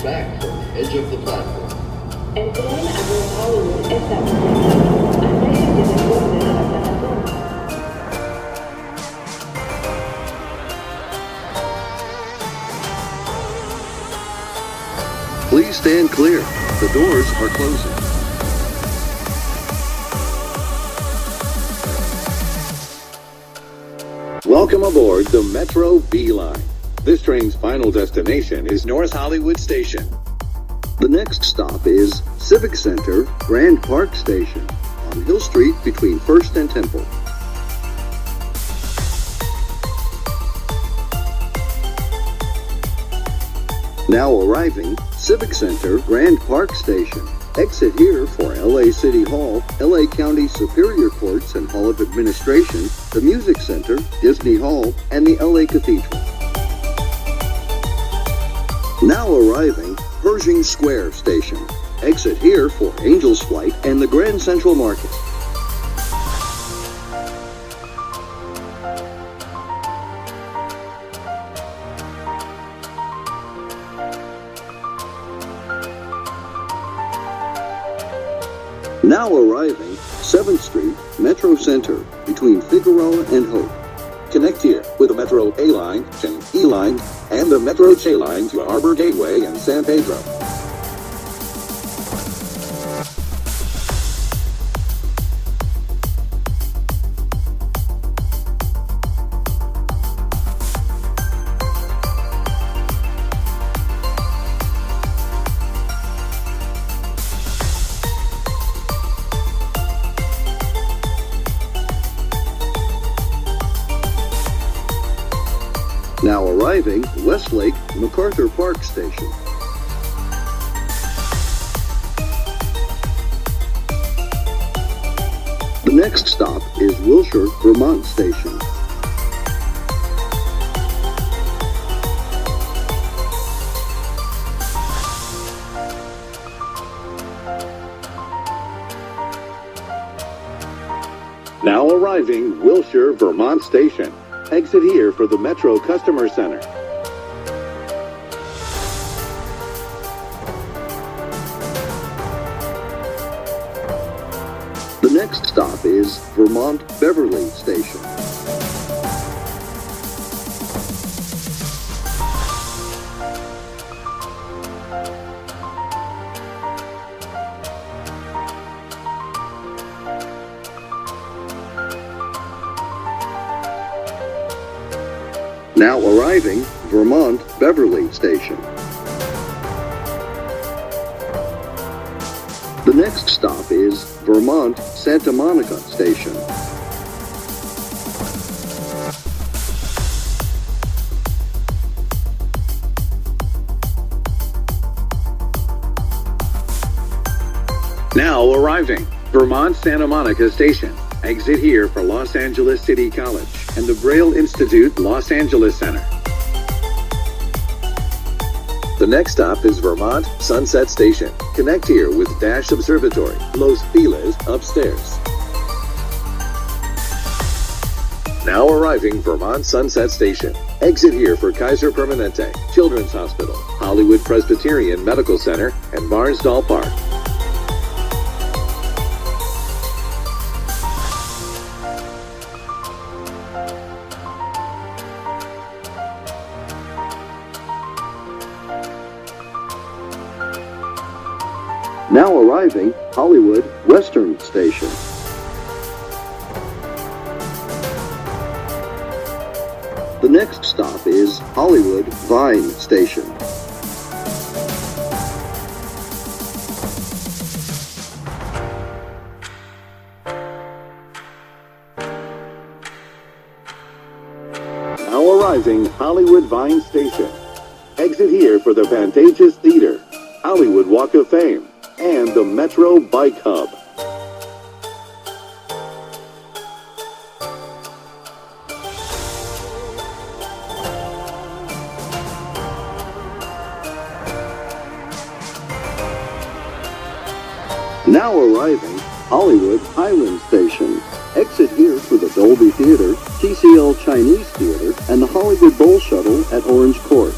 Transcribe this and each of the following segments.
back from the edge of the platform. El tren hacia Hollywood está conectado al medio del borde de la plataforma. Please stand clear. The doors are closing. Welcome aboard the Metro B line. This train's final destination is North Hollywood Station. The next stop is Civic Center, Grand Park Station on Hill Street between 1st and Temple. Now arriving, Civic Center, Grand Park Station. Exit here for LA City Hall, LA County Superior Courts and Hall of Administration, the Music Center, Disney Hall, and the LA Cathedral. Now arriving, Pershing Square Station. Exit here for Angels Flight and the Grand Central Market. Now arriving, 7th Street, Metro Center, between Figueroa and Hope. Connect here with the Metro A line, Chain E line, and the Metro J line to Harbor Gateway and San Pedro. Now arriving, Westlake, MacArthur Park Station. The next stop is Wilshire, Vermont Station. Now arriving, Wilshire, Vermont Station. Exit here for the Metro Customer Center. The next stop is Vermont Beverly Station. Now arriving, Vermont Beverly Station. The next stop is Vermont Santa Monica Station. Now arriving, Vermont Santa Monica Station. Exit here for Los Angeles City College and the Braille Institute Los Angeles Center. The next stop is Vermont Sunset Station. Connect here with Dash Observatory, Los Feliz upstairs. Now arriving Vermont Sunset Station. Exit here for Kaiser Permanente, Children's Hospital, Hollywood Presbyterian Medical Center, and Barnsdall Park. Now arriving, Hollywood Western Station. The next stop is Hollywood Vine Station. Now arriving, Hollywood Vine Station. Exit here for the Pantages Theater, Hollywood Walk of Fame, and the Metro Bike Hub. Now arriving, Hollywood Highland Station. Exit here for the Dolby Theater, TCL Chinese Theater, and the Hollywood Bowl Shuttle at Orange Court.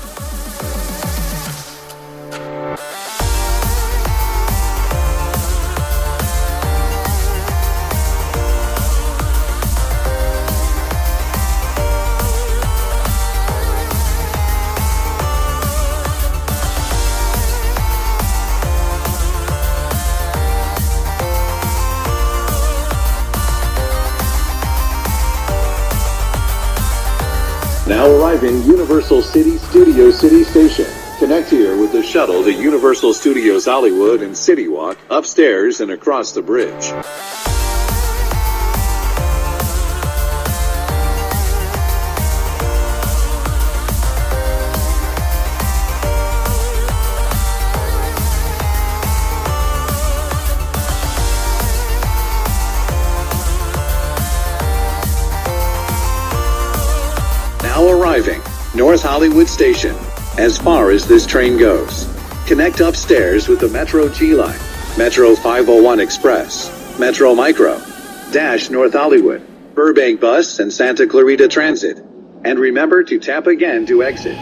Now arriving Universal City Studio City Station. Connect here with the shuttle to Universal Studios Hollywood and City Walk, upstairs and across the bridge. Now arriving, North Hollywood Station. As far as this train goes, connect upstairs with the Metro G Line, Metro 501 Express, Metro Micro, Dash North Hollywood, Burbank Bus and Santa Clarita Transit. And remember to tap again to exit.